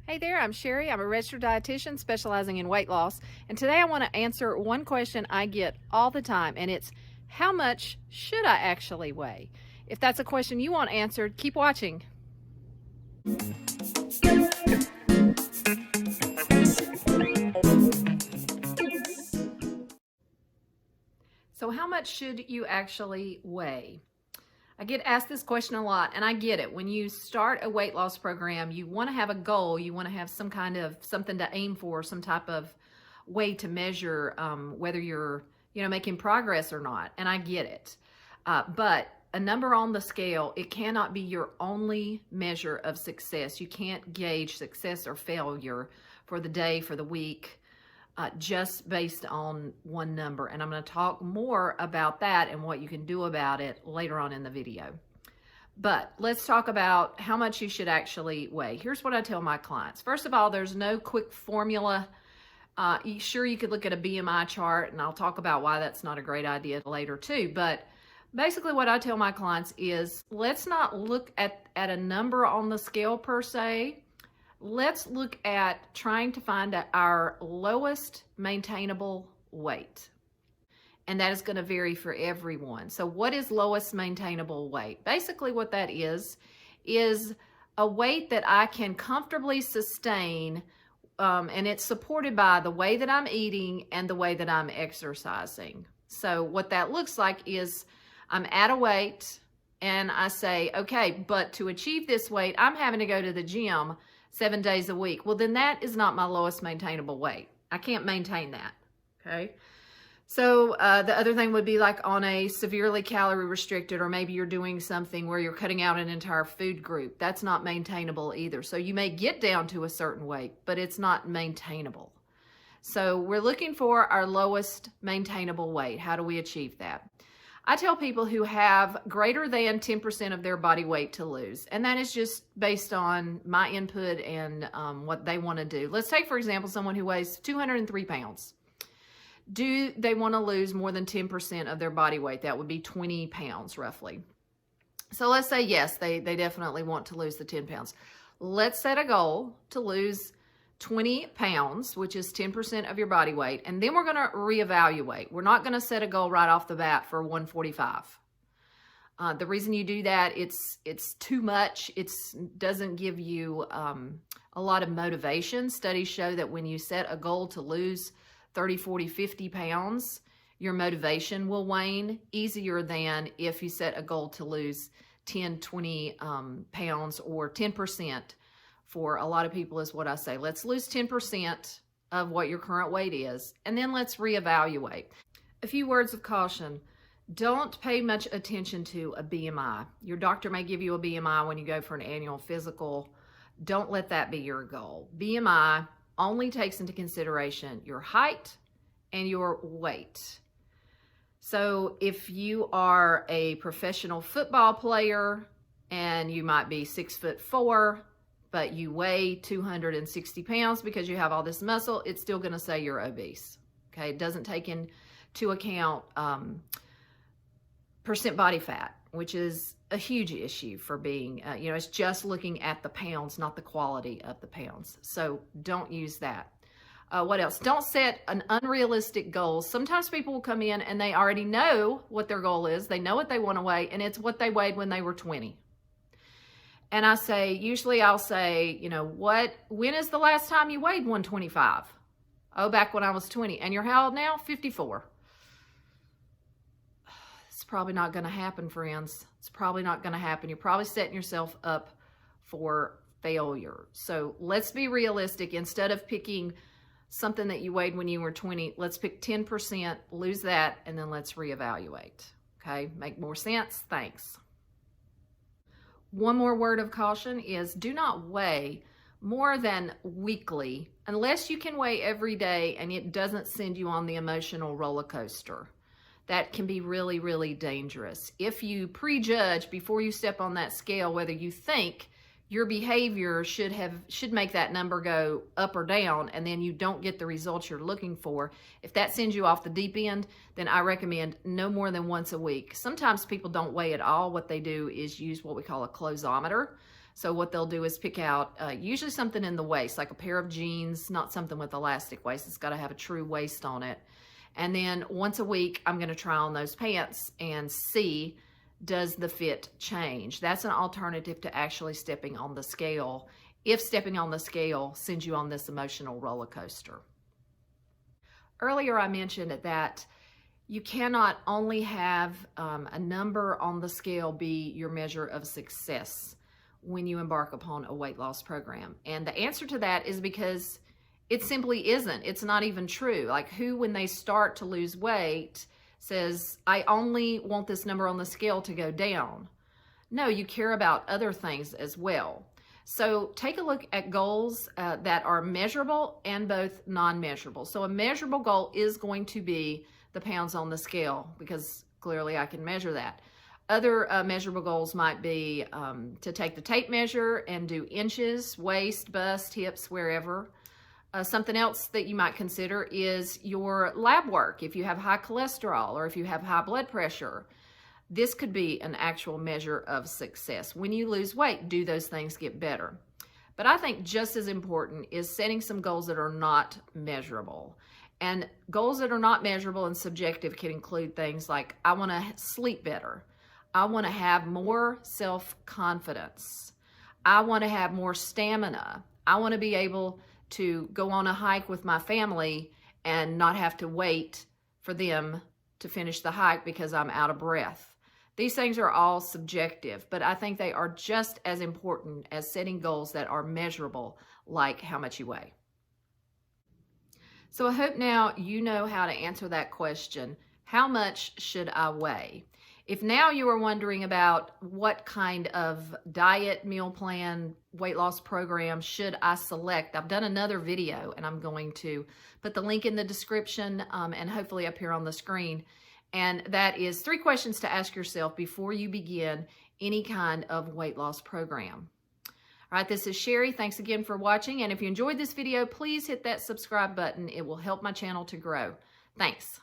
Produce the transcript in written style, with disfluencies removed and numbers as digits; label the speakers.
Speaker 1: Hey there, I'm Sherri. I'm a registered dietitian specializing in weight loss. And today I want to answer one question I get all the time, and it's how much should I actually weigh? If that's a question you want answered, keep watching. So how much should you actually weigh? I get asked this question a lot, and I get it. When you start a weight loss program, you want to have a goal. You want to have some kind of something to aim for, some type of way to measure whether you're, making progress or not. And I get it. But a number on the scale, it cannot be your only measure of success. You can't gauge success or failure for the day, for the week, just based on one number. And I'm going to talk more about that and what you can do about it later on in the video. But let's talk about how much you should actually weigh. Here's what I tell my clients. First of all, there's no quick formula. Sure, you could look at a BMI chart, and I'll talk about why that's not a great idea later too. But basically what I tell my clients is, let's not look at a number on the scale per se. Let's look at trying to find our lowest maintainable weight. And that is going to vary for everyone. So what is lowest maintainable weight? Basically what that is a weight that I can comfortably sustain, and it's supported by the way that I'm eating and the way that I'm exercising. So what that looks like is I'm at a weight and I say, okay, but to achieve this weight, I'm having to go to the gym 7 days a week. Well, then that is not my lowest maintainable weight. I can't maintain that, okay? So the other thing would be like on a severely calorie restricted, or maybe you're doing something where you're cutting out an entire food group. That's not maintainable either. So you may get down to a certain weight, but it's not maintainable. So we're looking for our lowest maintainable weight. How do we achieve that? I tell people who have greater than 10% of their body weight to lose, and that is just based on my input and what they want to do. Let's take, for example, someone who weighs 203 pounds. Do they want to lose more than 10% of their body weight? That would be 20 pounds roughly. So let's say yes, they definitely want to lose the 10 pounds. Let's set a goal to lose 20 pounds, which is 10% of your body weight, and then we're going to reevaluate. We're not going to set a goal right off the bat for 145. The reason you do that, it's too much. It doesn't give you a lot of motivation. Studies show that when you set a goal to lose 30, 40, 50 pounds, your motivation will wane easier than if you set a goal to lose 10, 20 pounds or 10%. For a lot of people is what I say. Let's lose 10% of what your current weight is, and then let's reevaluate. A few words of caution. Don't pay much attention to a BMI. Your doctor may give you a BMI when you go for an annual physical. Don't let that be your goal. BMI only takes into consideration your height and your weight. So if you are a professional football player and you might be 6'4", but you weigh 260 pounds because you have all this muscle, it's still going to say you're obese. Okay, it doesn't take into account percent body fat, which is a huge issue for being, it's just looking at the pounds, not the quality of the pounds. So don't use that. What else? Don't set an unrealistic goal. Sometimes people will come in and they already know what their goal is. They know what they want to weigh, and it's what they weighed when they were 20. And I say, usually I'll say, when is the last time you weighed 125? Oh, back when I was 20. And you're how old now? 54. It's probably not going to happen, friends. It's probably not going to happen. You're probably setting yourself up for failure. So let's be realistic. Instead of picking something that you weighed when you were 20, let's pick 10%, lose that, and then let's reevaluate. Okay, make more sense? Thanks. One more word of caution is do not weigh more than weekly unless you can weigh every day and it doesn't send you on the emotional roller coaster. That can be really, really dangerous. If you prejudge before you step on that scale whether you think your behavior should make that number go up or down, and then you don't get the results you're looking for, if that sends you off the deep end, then I recommend no more than once a week. Sometimes people don't weigh at all. What they do is use what we call a closometer. So what they'll do is pick out usually something in the waist, like a pair of jeans, not something with elastic waist. It's got to have a true waist on it. And then once a week, I'm going to try on those pants and see, does the fit change? That's an alternative to actually stepping on the scale, if stepping on the scale sends you on this emotional roller coaster. Earlier, I mentioned that you cannot only have a number on the scale be your measure of success when you embark upon a weight loss program. And the answer to that is because it simply isn't. It's not even true. Like, who, when they start to lose weight, says, I only want this number on the scale to go down? No, you care about other things as well. So take a look at goals that are measurable and both non-measurable. So a measurable goal is going to be the pounds on the scale, because clearly I can measure that. Other measurable goals might be to take the tape measure and do inches, waist, bust, hips, wherever. Something else that you might consider is your lab work. If you have high cholesterol or if you have high blood pressure, this could be an actual measure of success. When you lose weight, do those things get better? But I think just as important is setting some goals that are not measurable. And goals that are not measurable and subjective can include things like, I want to sleep better. I want to have more self-confidence. I want to have more stamina. I want to be able to go on a hike with my family and not have to wait for them to finish the hike because I'm out of breath. These things are all subjective, but I think they are just as important as setting goals that are measurable, like how much you weigh. So I hope now you know how to answer that question. How much should I weigh? If now you are wondering about what kind of diet, meal plan, weight loss program should I select, I've done another video and I'm going to put the link in the description and hopefully up here on the screen. And that is 3 questions to ask yourself before you begin any kind of weight loss program. All right, this is Sherri. Thanks again for watching. And if you enjoyed this video, please hit that subscribe button. It will help my channel to grow. Thanks.